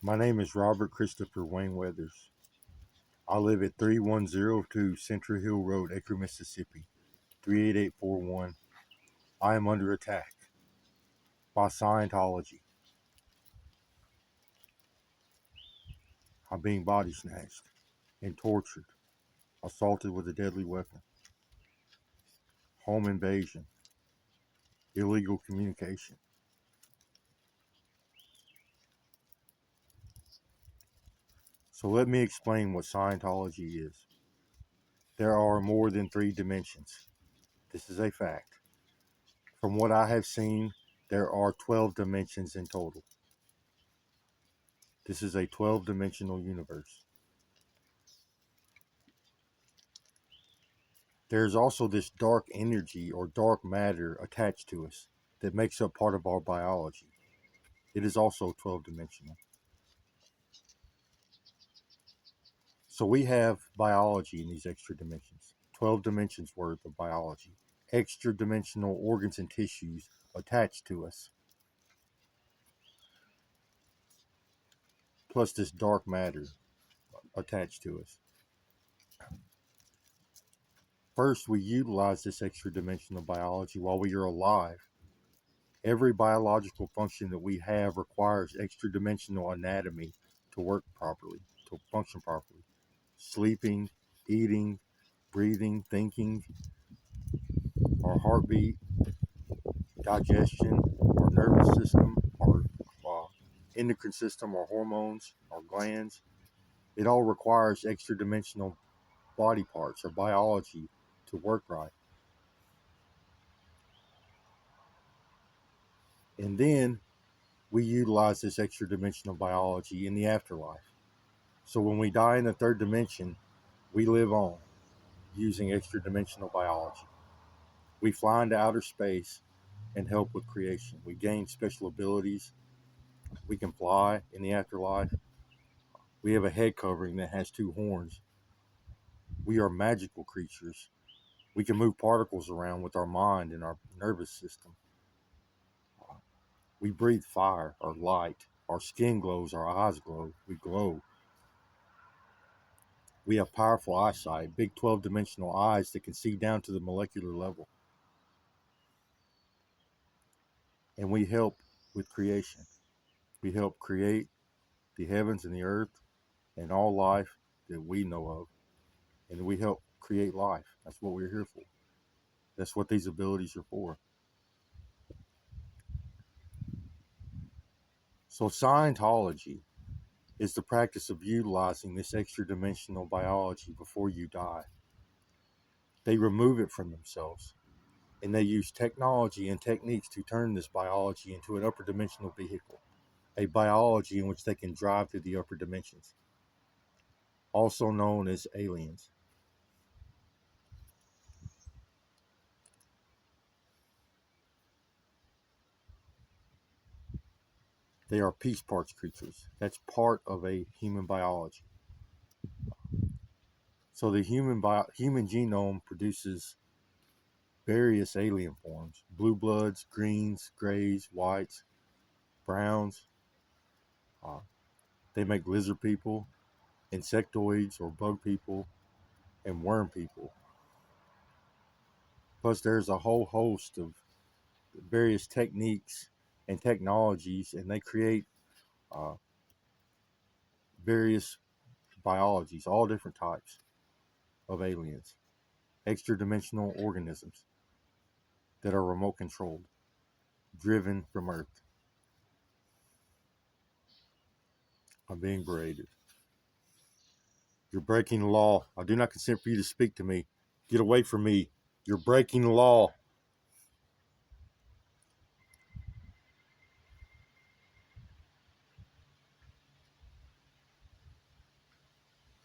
My name is Robert Christopher Wayne Weathers. I live at 3102 Central Hill Road, Acre, Mississippi, 38841. I am under attack by Scientology. I'm being body snatched and tortured, assaulted with a deadly weapon, home invasion, illegal communication. So let me explain what Scientology is. There are more than 3 dimensions. This is a fact. From what I have seen, there are 12 dimensions in total. This is a 12-dimensional universe. There's also this dark energy or dark matter attached to us that makes up part of our biology. It is also 12-dimensional. So we have biology in these extra dimensions, 12 dimensions worth of biology, extra dimensional organs and tissues attached to us, plus this dark matter attached to us. First, we utilize this extra dimensional biology while we are alive. Every biological function that we have requires extra dimensional anatomy to work properly, to function properly. Sleeping, eating, breathing, thinking, our heartbeat, digestion, our nervous system, our endocrine system, our hormones, our glands. It all requires extra dimensional body parts or biology to work right. And then we utilize this extra dimensional biology in the afterlife. So when we die in the third dimension, we live on using extra dimensional biology. We fly into outer space and help with creation. We gain special abilities. We can fly in the afterlife. We have a head covering that has 2 horns. We are magical creatures. We can move particles around with our mind and our nervous system. We breathe fire or light. Our skin glows, our eyes glow. We glow. We have powerful eyesight, big 12-dimensional eyes that can see down to the molecular level. And we help with creation. We help create the heavens and the earth and all life that we know of. And we help create life. That's what we're here for. That's what these abilities are for. So Scientology is the practice of utilizing this extra dimensional biology before you die. They remove it from themselves, and they use technology and techniques to turn this biology into an upper dimensional vehicle, a biology in which they can drive through the upper dimensions, also known as aliens. They are piece parts creatures. That's part of a human biology. So the human genome produces various alien forms: blue bloods, greens, grays, whites, browns. Uh, they make lizard people, insectoids or bug people, and worm people. Plus, there's a whole host of various techniques and technologies, and they create uh, various biologies, all different types of aliens, extra dimensional organisms that are remote controlled, driven from Earth. I'm being berated. You're breaking the law. I do not consent for you to speak to me. Get away from me. You're breaking the law.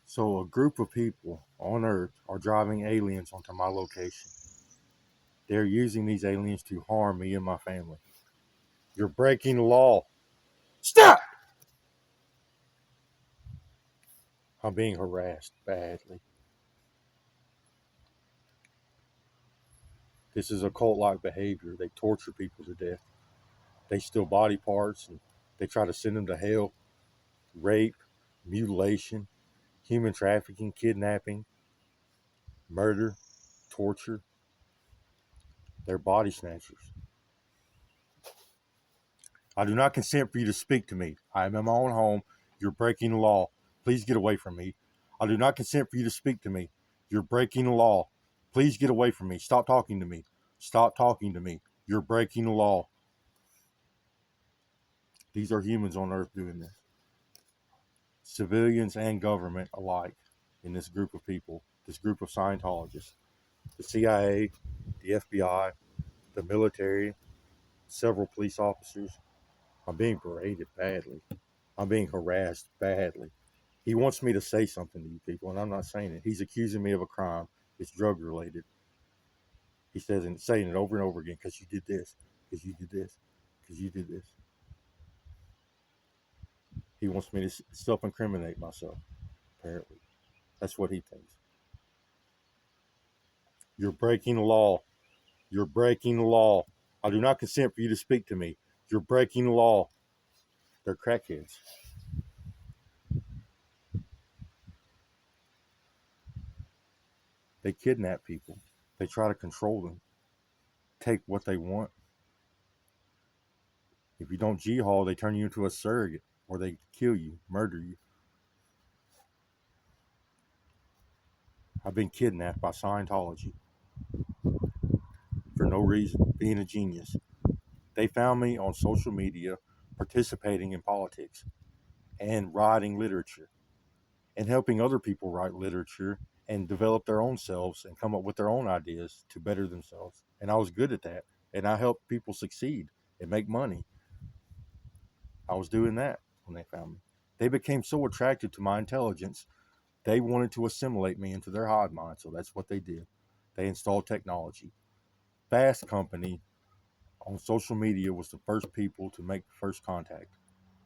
So a group of people on Earth are driving aliens onto my location. They're using these aliens to harm me and my family. You're breaking the law. Stop! I'm being harassed badly. This is a cult-like behavior. They torture people to death. They steal body parts and they try to send them to hell. rape, mutilation, human trafficking, kidnapping, murder, torture. They're body snatchers. I do not consent for you to speak to me. I am in my own home. You're breaking the law. Please get away from me. I do not consent for you to speak to me. You're breaking the law. Please get away from me. Stop talking to me. Stop talking to me. You're breaking the law. These are humans on earth doing this. Civilians and government alike in this group of people, this group of Scientologists. The CIA, the FBI, the military, several police officers. I'm being berated badly. I'm being harassed badly. He wants me to say something to you people, and I'm not saying it. He's accusing me of a crime. It's drug related. He says and saying it over and over again, because you did this, because you did this, because you did this. He wants me to self-incriminate myself, apparently. That's what he thinks. You're breaking the law. You're breaking the law. I do not consent for you to speak to me. You're breaking the law. They're crackheads. They kidnap people. They try to control them, take what they want. If you don't G-haul, they turn you into a surrogate, or they kill you, murder you. I've been kidnapped by Scientology for no reason, being a genius. They found me on social media participating in politics and writing literature and helping other people write literature and develop their own selves and come up with their own ideas to better themselves. And I was good at that. And I helped people succeed and make money. I was doing that when they found me. They became so attracted to my intelligence, they wanted to assimilate me into their hive mind. So that's what they did. They installed technology. Fast Company on social media was the first people to make first contact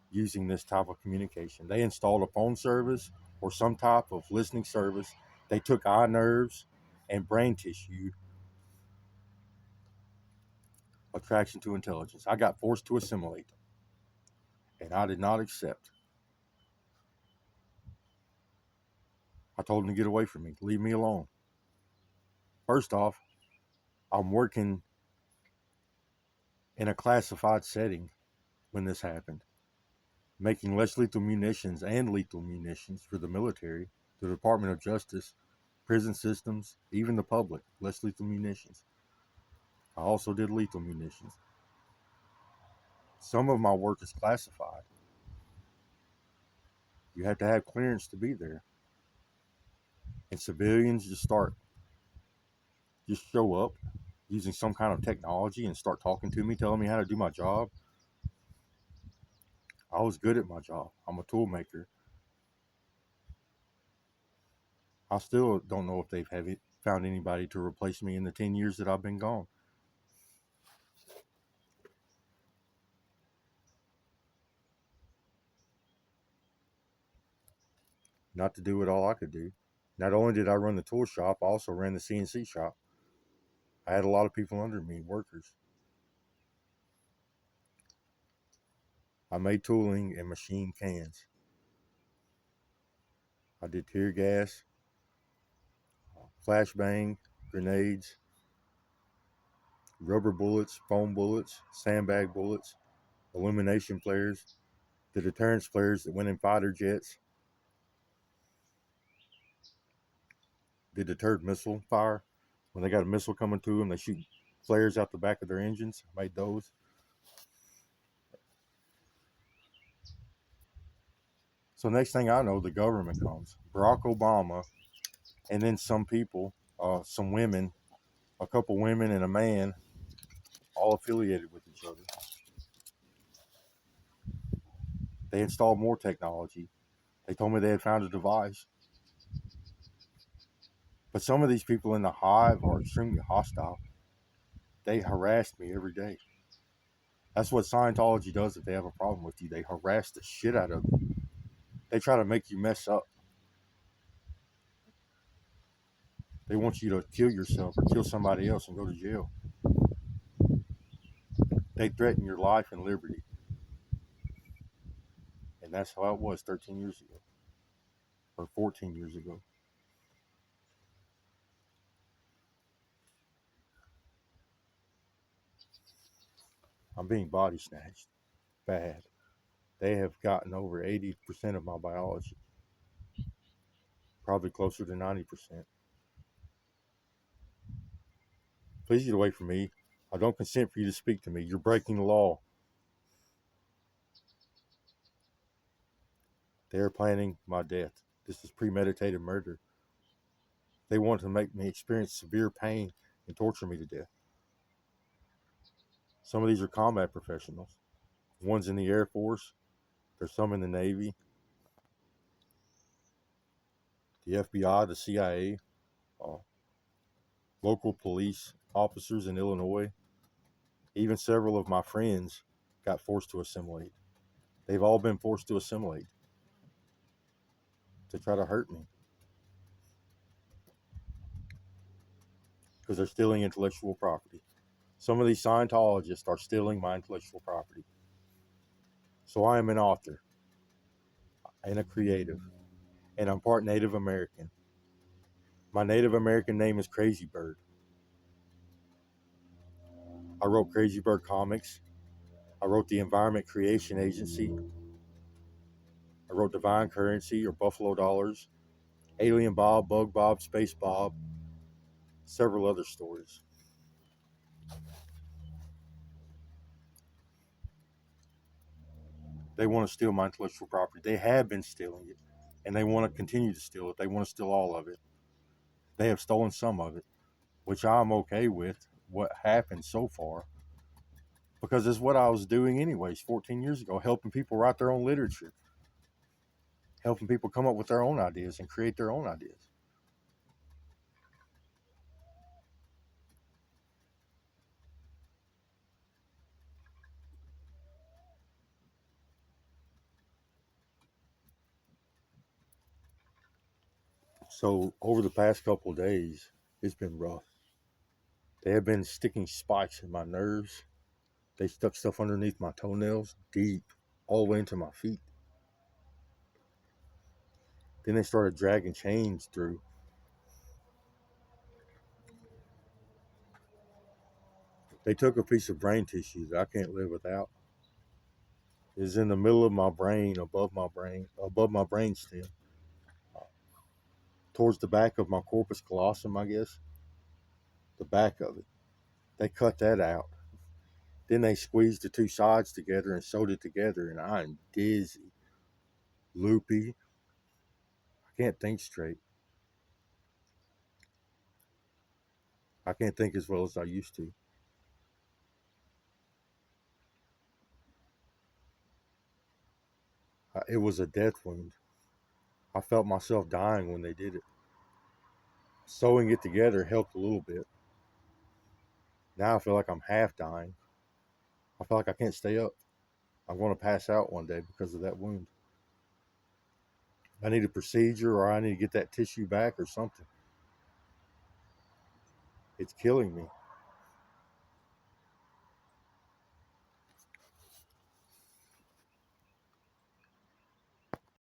using this type of communication. They installed a phone service or some type of listening service. They took eye nerves and brain tissue, attraction to intelligence. I got forced to assimilate them, and I did not accept. I told them to get away from me, leave me alone. First off, I'm working in a classified setting when this happened, making less lethal munitions and lethal munitions for the military, the Department of Justice, prison systems, even the public, less lethal munitions. I also did lethal munitions. Some of my work is classified. You have to have clearance to be there. And civilians just show up using some kind of technology and start talking to me, telling me how to do my job. I was good at my job. I'm a tool maker. I still don't know if they've found anybody to replace me in the 10 years that I've been gone. Not to do it all I could do. Not only did I run the tool shop, I also ran the CNC shop. I had a lot of people under me, workers. I made tooling and machine cans. I did tear gas, flashbang, grenades, rubber bullets, foam bullets, sandbag bullets, illumination flares, the deterrence flares that went in fighter jets, the deterred missile fire. When they got a missile coming to them, they shoot flares out the back of their engines. I made those. So next thing I know, the government comes. Barack Obama, and then some people, some women, a couple women and a man, all affiliated with each other. They installed more technology. They told me they had found a device. But some of these people in the hive are extremely hostile. They harassed me every day. That's what Scientology does if they have a problem with you. They harass the shit out of you. They try to make you mess up. They want you to kill yourself or kill somebody else and go to jail. They threaten your life and liberty. And that's how it was 13 years ago or 14 years ago. I'm being body snatched bad. They have gotten over 80% of my biology, probably closer to 90%. Please get away from me. I don't consent for you to speak to me. You're breaking the law. They are planning my death. This is premeditated murder. They want to make me experience severe pain and torture me to death. Some of these are combat professionals. One's in the Air Force. There's some in the Navy, the FBI, the CIA, uh, local police officers in Illinois. Even several of my friends got forced to assimilate. They've all been forced to assimilate to try to hurt me because they're stealing intellectual property. Some of these Scientologists are stealing my intellectual property. So I am an author and a creative, and I'm part Native American. My Native American name is Crazy Bird. I wrote Crazy Bird comics. I wrote the Environment Creation Agency. I wrote Divine Currency or Buffalo Dollars, Alien Bob, Bug Bob, Space Bob, several other stories. They want to steal my intellectual property. They have been stealing it, and they want to continue to steal it. They want to steal all of it. They have stolen some of it, which I'm okay with what happened so far because it's what I was doing anyways 14 years ago, helping people write their own literature, helping people come up with their own ideas and create their own ideas. So over the past couple of days, it's been rough. They have been sticking spikes in my nerves. They stuck stuff underneath my toenails, deep, all the way into my feet. Then they started dragging chains through. They took a piece of brain tissue that I can't live without. It's in the middle of my brain, above my brain stem, towards the back of my corpus callosum, I guess. The back of it. They cut that out. Then they squeezed the two sides together and sewed it together, and I'm dizzy, loopy. I can't think straight. I can't think as well as I used to. It was a death wound. I felt myself dying when they did it. Sewing it together helped a little bit. Now I feel like I'm half dying. I feel like I can't stay up. I'm going to pass out one day because of that wound. I need a procedure or I need to get that tissue back or something. It's killing me.